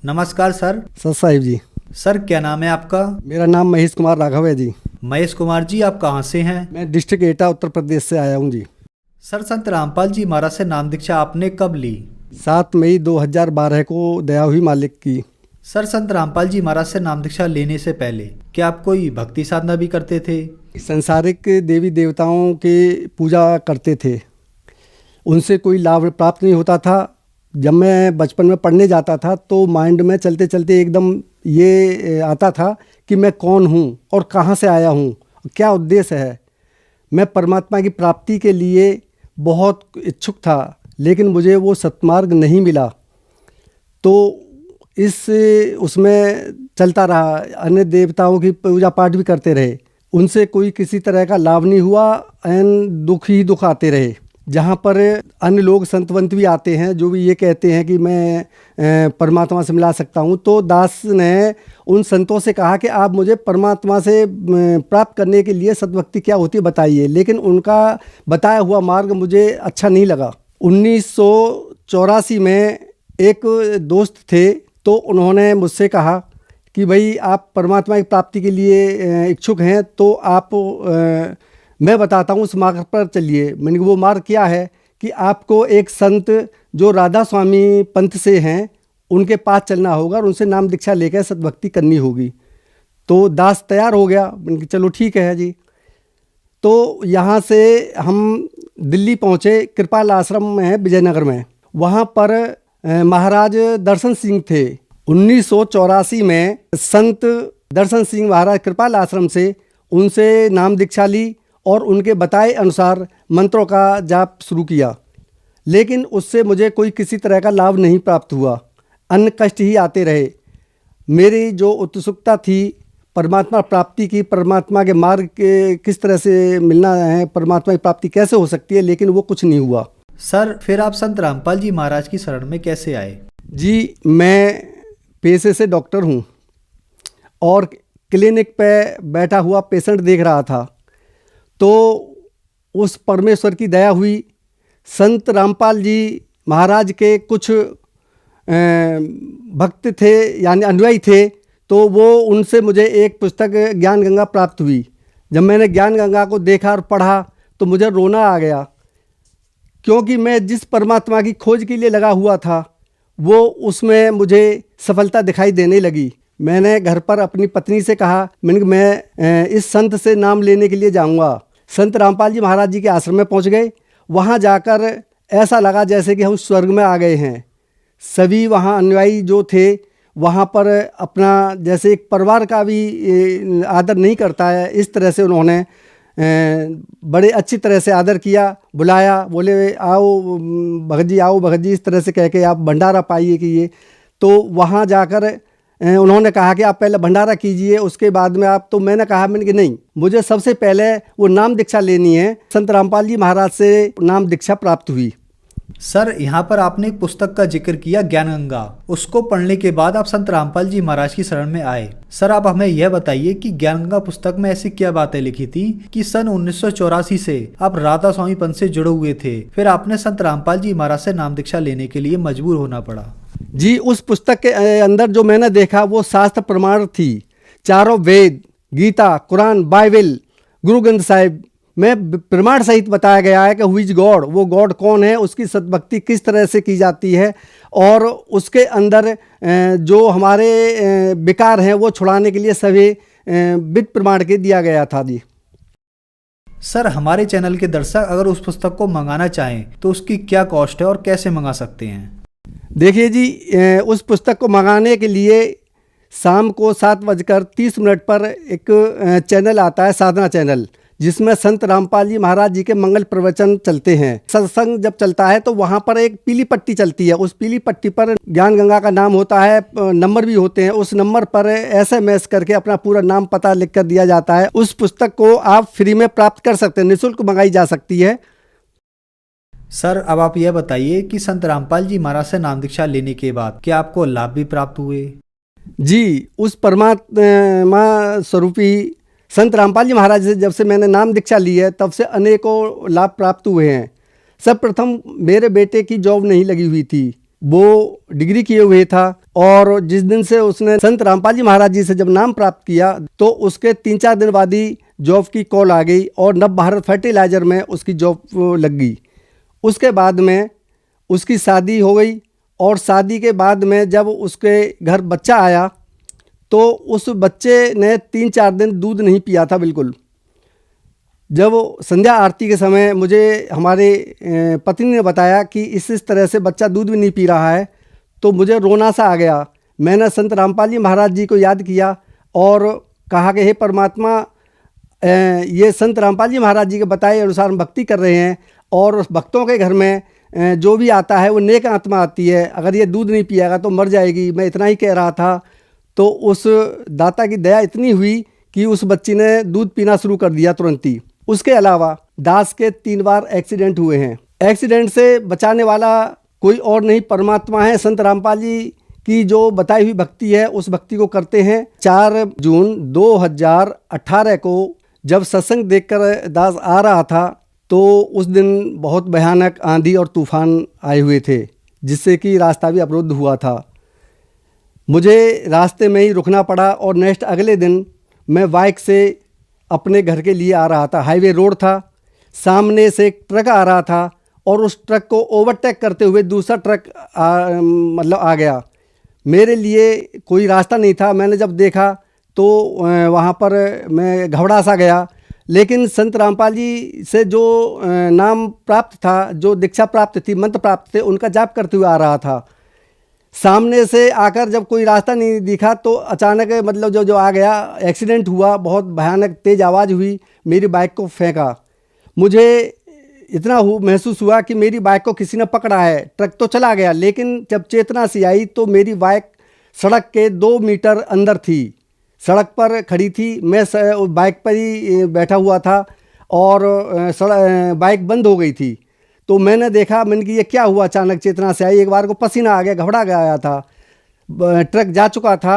नमस्कार सर। सत साहिब जी। सर क्या नाम है आपका? मेरा नाम महेश कुमार राघव है जी। महेश कुमार जी, आप कहाँ से हैं? मैं डिस्ट्रिक्ट एटा उत्तर प्रदेश से आया हूँ जी। सर संत रामपाल जी महाराज से नाम दीक्षा आपने कब ली? 7 मई 2012 को दया हुई मालिक की। सर संत रामपाल जी महाराज से नाम दीक्षा लेने से पहले क्या आप कोई भक्ति साधना भी करते थे? संसारिक देवी देवताओं की पूजा करते थे, उनसे कोई लाभ प्राप्त नहीं होता था। जब मैं बचपन में पढ़ने जाता था तो माइंड में चलते चलते एकदम ये आता था कि मैं कौन हूँ और कहाँ से आया हूँ, क्या उद्देश्य है। मैं परमात्मा की प्राप्ति के लिए बहुत इच्छुक था, लेकिन मुझे वो सत्मार्ग नहीं मिला। तो उसमें चलता रहा, अन्य देवताओं की पूजा पाठ भी करते रहे, उनसे कोई किसी तरह का लाभ नहीं हुआ, एन दुख ही दुख आते रहे। जहाँ पर अन्य लोग संतवंत भी आते हैं जो भी ये कहते हैं कि मैं परमात्मा से मिला सकता हूँ, तो दास ने उन संतों से कहा कि आप मुझे परमात्मा से प्राप्त करने के लिए सद्भक्ति क्या होती है बताइए। लेकिन उनका बताया हुआ मार्ग मुझे अच्छा नहीं लगा। 1984 में एक दोस्त थे, तो उन्होंने मुझसे कहा कि भाई आप परमात्मा की प्राप्ति के लिए इच्छुक हैं तो आप मैं बताता हूँ उस मार्ग पर चलिए। मैंने वो मार्ग क्या है कि आपको एक संत जो राधा स्वामी पंथ से हैं उनके पास चलना होगा और उनसे नाम दीक्षा लेकर सद्भक्ति करनी होगी। तो दास तैयार हो गया, मैंने कहा चलो ठीक है जी। तो यहाँ से हम दिल्ली पहुँचे, कृपाल आश्रम में है विजयनगर में। वहाँ पर महाराज दर्शन सिंह थे। 1984 में संत दर्शन सिंह महाराज कृपाल आश्रम से उनसे नाम दीक्षा ली और उनके बताए अनुसार मंत्रों का जाप शुरू किया, लेकिन उससे मुझे कोई किसी तरह का लाभ नहीं प्राप्त हुआ, अन्य कष्ट ही आते रहे। मेरी जो उत्सुकता थी परमात्मा प्राप्ति की, परमात्मा के मार्ग के किस तरह से मिलना है, परमात्मा की प्राप्ति कैसे हो सकती है, लेकिन वो कुछ नहीं हुआ। सर फिर आप संत रामपाल जी महाराज की शरण में कैसे आए? जी, मैं पेशे से डॉक्टर हूँ और क्लिनिक पे बैठा हुआ पेशेंट देख रहा था, तो उस परमेश्वर की दया हुई। संत रामपाल जी महाराज के कुछ भक्त थे यानी अनुयायी थे, तो वो उनसे मुझे एक पुस्तक ज्ञान गंगा प्राप्त हुई। जब मैंने ज्ञान गंगा को देखा और पढ़ा तो मुझे रोना आ गया, क्योंकि मैं जिस परमात्मा की खोज के लिए लगा हुआ था वो उसमें मुझे सफलता दिखाई देने लगी। मैंने घर पर अपनी पत्नी से कहा, मैं इस संत से नाम लेने के लिए जाऊंगा। संत रामपाल जी महाराज जी के आश्रम में पहुंच गए। वहां जाकर ऐसा लगा जैसे कि हम स्वर्ग में आ गए हैं। सभी वहां अनुयायी जो थे वहां पर अपना जैसे एक परिवार का भी आदर नहीं करता है, इस तरह से उन्होंने बड़े अच्छी तरह से आदर किया, बुलाया, बोले आओ भगत जी, आओ भगत जी, इस तरह से कह के आप भंडारा पाइए कि ये। तो वहाँ जाकर उन्होंने कहा कि आप पहले भंडारा कीजिए, उसके बाद में आप। तो मैंने कहा कि नहीं, मुझे सबसे पहले वो नाम दीक्षा लेनी है। संत रामपाल जी महाराज से नाम दीक्षा प्राप्त हुई। सर यहाँ पर आपने एक पुस्तक का जिक्र किया ज्ञान गंगा, उसको पढ़ने के बाद आप संत रामपाल जी महाराज की शरण में आए। सर आप हमें यह बताइए कि ज्ञान गंगा पुस्तक में ऐसी क्या बातें लिखी थी कि सन 1984 से आप राधा स्वामी पंथ से जुड़े हुए थे, फिर आपने संत रामपाल जी महाराज से नाम दीक्षा लेने के लिए मजबूर होना पड़ा? जी, उस पुस्तक के अंदर जो मैंने देखा वो शास्त्र प्रमाण थी। चारों वेद, गीता, कुरान, बाइबल, गुरु ग्रंथ साहिब में प्रमाण सहित बताया गया है कि हु इज गॉड, वो गॉड कौन है, उसकी सद्भक्ति किस तरह से की जाती है, और उसके अंदर जो हमारे विकार हैं वो छुड़ाने के लिए सभी विद प्रमाण के दिया गया था जी। सर हमारे चैनल के दर्शक अगर उस पुस्तक को मंगाना चाहें तो उसकी क्या कॉस्ट है और कैसे मंगा सकते हैं? देखिए जी, उस पुस्तक को मंगाने के लिए शाम को 7:30 पर एक चैनल आता है, साधना चैनल, जिसमें संत रामपाल जी महाराज जी के मंगल प्रवचन चलते हैं। सत्संग जब चलता है तो वहाँ पर एक पीली पट्टी चलती है, उस पीली पट्टी पर ज्ञान गंगा का नाम होता है, नंबर भी होते हैं। उस नंबर पर SMS करके अपना पूरा नाम पता लिख कर दिया जाता है। उस पुस्तक को आप फ्री में प्राप्त कर सकते हैं, निःशुल्क मंगाई जा सकती है। सर अब आप यह बताइए कि संत रामपाल जी महाराज से नाम दीक्षा लेने के बाद क्या आपको लाभ भी प्राप्त हुए? जी, उस परमात्मा स्वरूपी संत रामपाल जी महाराज से जब से मैंने नाम दीक्षा ली है तब से अनेकों लाभ प्राप्त हुए हैं। सर्वप्रथम मेरे बेटे की जॉब नहीं लगी हुई थी, वो डिग्री किए हुए था और जिस दिन से उसने संत रामपाल जी महाराज जी से जब नाम प्राप्त किया तो उसके 3-4 दिन बाद ही जॉब की कॉल आ गई और नव भारत फर्टिलाइजर में उसकी जॉब लग गई। उसके बाद में उसकी शादी हो गई और शादी के बाद में जब उसके घर बच्चा आया तो उस बच्चे ने 3-4 दिन दूध नहीं पिया था बिल्कुल। जब संध्या आरती के समय मुझे हमारे पत्नी ने बताया कि इस तरह से बच्चा दूध भी नहीं पी रहा है तो मुझे रोना सा आ गया। मैंने संत रामपाल जी महाराज जी को याद किया और कहा कि हे परमात्मा, ये संत रामपाल जी महाराज जी के बताए अनुसार हम भक्ति कर रहे हैं और भक्तों के घर में जो भी आता है वो नेक आत्मा आती है, अगर ये दूध नहीं पिएगा तो मर जाएगी। मैं इतना ही कह रहा था तो उस दाता की दया इतनी हुई कि उस बच्ची ने दूध पीना शुरू कर दिया तुरंत ही। उसके अलावा दास के 3 बार एक्सीडेंट हुए हैं। एक्सीडेंट से बचाने वाला कोई और नहीं, परमात्मा है। संत रामपाल जी की जो बताई हुई भक्ति है उस भक्ति को करते हैं। 4 जून 2018 को जब सत्संग देखकर दास आ रहा था तो उस दिन बहुत भयानक आंधी और तूफान आए हुए थे जिससे कि रास्ता भी अवरुद्ध हुआ था। मुझे रास्ते में ही रुकना पड़ा और नेक्स्ट अगले दिन मैं बाइक से अपने घर के लिए आ रहा था। हाईवे रोड था, सामने से एक ट्रक आ रहा था और उस ट्रक को ओवरटेक करते हुए दूसरा ट्रक आ गया। मेरे लिए कोई रास्ता नहीं था। मैंने जब देखा तो वहाँ पर मैं घबरा सा गया, लेकिन संत रामपाल जी से जो नाम प्राप्त था, जो दीक्षा प्राप्त थी, मंत्र प्राप्त थे, उनका जाप करते हुए आ रहा था। सामने से आकर जब कोई रास्ता नहीं दिखा तो अचानक मतलब जो आ गया, एक्सीडेंट हुआ। बहुत भयानक तेज़ आवाज़ हुई, मेरी बाइक को फेंका। मुझे इतना महसूस हुआ कि मेरी बाइक को किसी ने पकड़ा है। ट्रक तो चला गया, लेकिन जब चेतना सी आई तो मेरी बाइक सड़क के 2 मीटर अंदर थी, सड़क पर खड़ी थी। मैं बाइक पर ही बैठा हुआ था और बाइक बंद हो गई थी। तो मैंने देखा, मैंने कि ये क्या हुआ, अचानक चेतना से आई। एक बार को पसीना आ गया, घबरा गया था, ट्रक जा चुका था।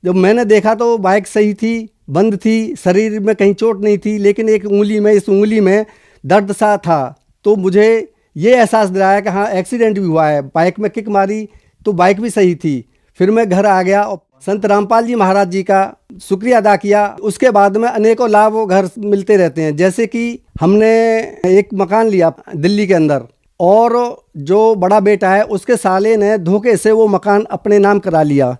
जब मैंने देखा तो बाइक सही थी, बंद थी, शरीर में कहीं चोट नहीं थी, लेकिन एक उंगली में, इस उंगली में दर्द सा था। तो मुझे ये एहसास दिलाया कि हाँ, एक्सीडेंट भी हुआ है। बाइक में किक मारी तो बाइक भी सही थी। फिर मैं घर आ गया और संत रामपाल जी महाराज जी का शुक्रिया अदा किया। उसके बाद में अनेकों लाभ घर मिलते रहते हैं। जैसे कि हमने एक मकान लिया दिल्ली के अंदर और जो बड़ा बेटा है उसके साले ने धोखे से वो मकान अपने नाम करा लिया।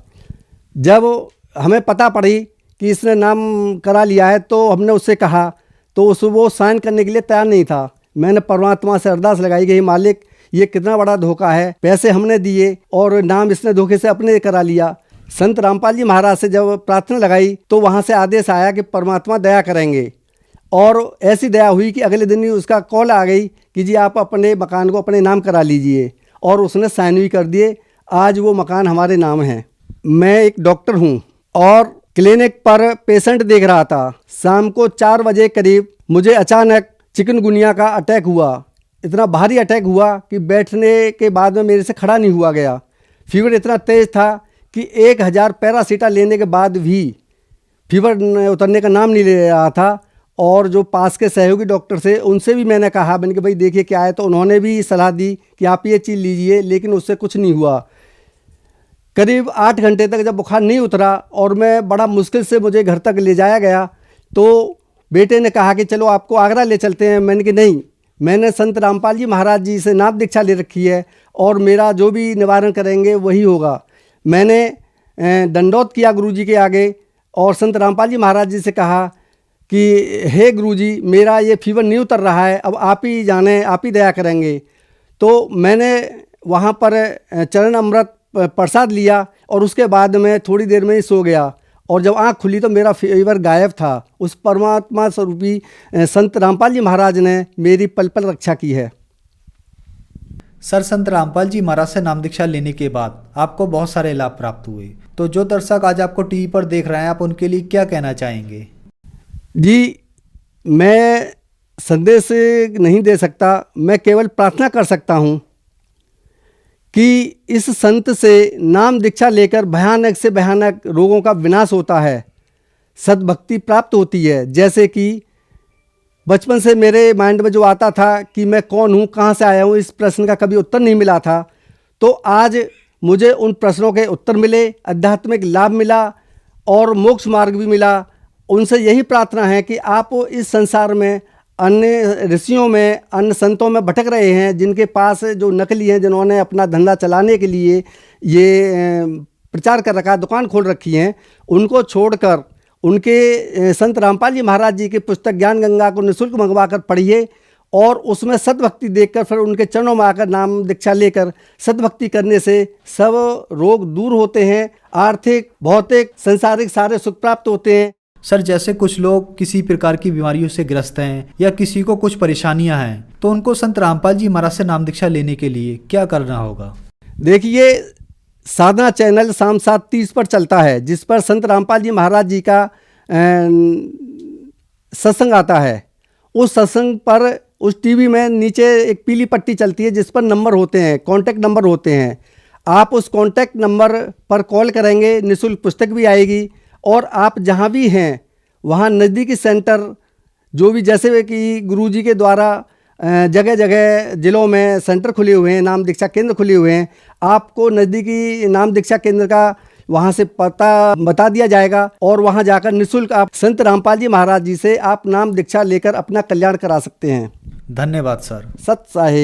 जब हमें पता पड़ी कि इसने नाम करा लिया है तो हमने उससे कहा, तो वो साइन करने के लिए तैयार नहीं था। मैंने परमात्मा से अरदास लगाई कि मालिक, ये कितना बड़ा धोखा है, पैसे हमने दिए और नाम इसने धोखे से अपने करा लिया। संत रामपाल जी महाराज से जब प्रार्थना लगाई तो वहाँ से आदेश आया कि परमात्मा दया करेंगे, और ऐसी दया हुई कि अगले दिन ही उसका कॉल आ गई कि जी आप अपने मकान को अपने नाम करा लीजिए, और उसने साइन भी कर दिए। आज वो मकान हमारे नाम है। मैं एक डॉक्टर हूँ और क्लिनिक पर पेशेंट देख रहा था। शाम को 4 बजे करीब मुझे अचानक चिकनगुनिया का अटैक हुआ। इतना भारी अटैक हुआ कि बैठने के बाद में मेरे से खड़ा नहीं हुआ गया। फीवर इतना तेज़ था कि 1000 पैरासीटा लेने के बाद भी फीवर उतरने का नाम नहीं ले रहा था। और जो पास के सहयोगी डॉक्टर से, उनसे भी मैंने कहा, मैंने कि भाई देखिए क्या है, तो उन्होंने भी सलाह दी कि आप ये चीज़ लीजिए, लेकिन उससे कुछ नहीं हुआ। करीब 8 घंटे तक जब बुखार नहीं उतरा और मैं बड़ा मुश्किल से मुझे घर तक ले जाया गया, तो बेटे ने कहा कि चलो आपको आगरा ले चलते हैं। मैंने कि नहीं, मैंने संत रामपाल जी महाराज जी से नाम दीक्षा ले रखी है और मेरा जो भी निवारण करेंगे वही होगा। मैंने दंडौत किया गुरुजी के आगे और संत रामपाल जी महाराज जी से कहा कि हे गुरुजी, मेरा ये फीवर नहीं उतर रहा है, अब आप ही जाने, आप ही दया करेंगे। तो मैंने वहाँ पर चरण अमृत प्रसाद लिया और उसके बाद मैं थोड़ी देर में ही सो गया, और जब आँख खुली तो मेरा फीवर गायब था। उस परमात्मा स्वरूपी संत रामपाल जी महाराज ने मेरी पल पल रक्षा की है। सर, संत रामपाल जी महाराज से नाम दीक्षा लेने के बाद आपको बहुत सारे लाभ प्राप्त हुए, तो जो दर्शक आज आपको टीवी पर देख रहे हैं, आप उनके लिए क्या कहना चाहेंगे? जी, मैं संदेश नहीं दे सकता, मैं केवल प्रार्थना कर सकता हूँ कि इस संत से नाम दीक्षा लेकर भयानक से भयानक रोगों का विनाश होता है, सद्भक्ति प्राप्त होती है। जैसे कि बचपन से मेरे माइंड में जो आता था कि मैं कौन हूँ, कहाँ से आया हूँ, इस प्रश्न का कभी उत्तर नहीं मिला था। तो आज मुझे उन प्रश्नों के उत्तर मिले, आध्यात्मिक लाभ मिला और मोक्ष मार्ग भी मिला। उनसे यही प्रार्थना है कि आप इस संसार में अन्य ऋषियों में, अन्य संतों में भटक रहे हैं, जिनके पास जो नकली हैं, जिन्होंने अपना धंधा चलाने के लिए ये प्रचार कर रखा है, दुकान खोल रखी हैं, उनको छोड़कर उनके संत रामपाल जी महाराज जी की पुस्तक ज्ञान गंगा को निःशुल्क मंगवा कर पढ़िए और उसमें सद्भक्ति देखकर फिर उनके चरणों में आकर नाम दीक्षा लेकर सद्भक्ति करने से सब रोग दूर होते हैं, आर्थिक, भौतिक, सांसारिक सारे सुख प्राप्त होते हैं। सर, जैसे कुछ लोग किसी प्रकार की बीमारियों से ग्रस्त हैं या किसी को कुछ परेशानियां हैं, तो उनको संत रामपाल जी महाराज से नाम दीक्षा लेने के लिए क्या करना होगा? देखिए, साधना चैनल शाम 7:30 पर चलता है, जिस पर संत रामपाल जी महाराज जी का सत्संग आता है। उस सत्संग पर उस टीवी में नीचे एक पीली पट्टी चलती है जिस पर नंबर होते हैं, कांटेक्ट नंबर होते हैं। आप उस कांटेक्ट नंबर पर कॉल करेंगे, निःशुल्क पुस्तक भी आएगी और आप जहाँ भी हैं वहाँ नज़दीकी सेंटर जो भी, जैसे कि गुरुजी के द्वारा जगह जगह जिलों में सेंटर खुले हुए हैं, नाम दीक्षा केंद्र खुले हुए हैं, आपको नज़दीकी नाम दीक्षा केंद्र का वहाँ से पता बता दिया जाएगा और वहाँ जाकर निःशुल्क आप संत रामपाल जी महाराज जी से आप नाम दीक्षा लेकर अपना कल्याण करा सकते हैं। धन्यवाद सर। सत साहिब।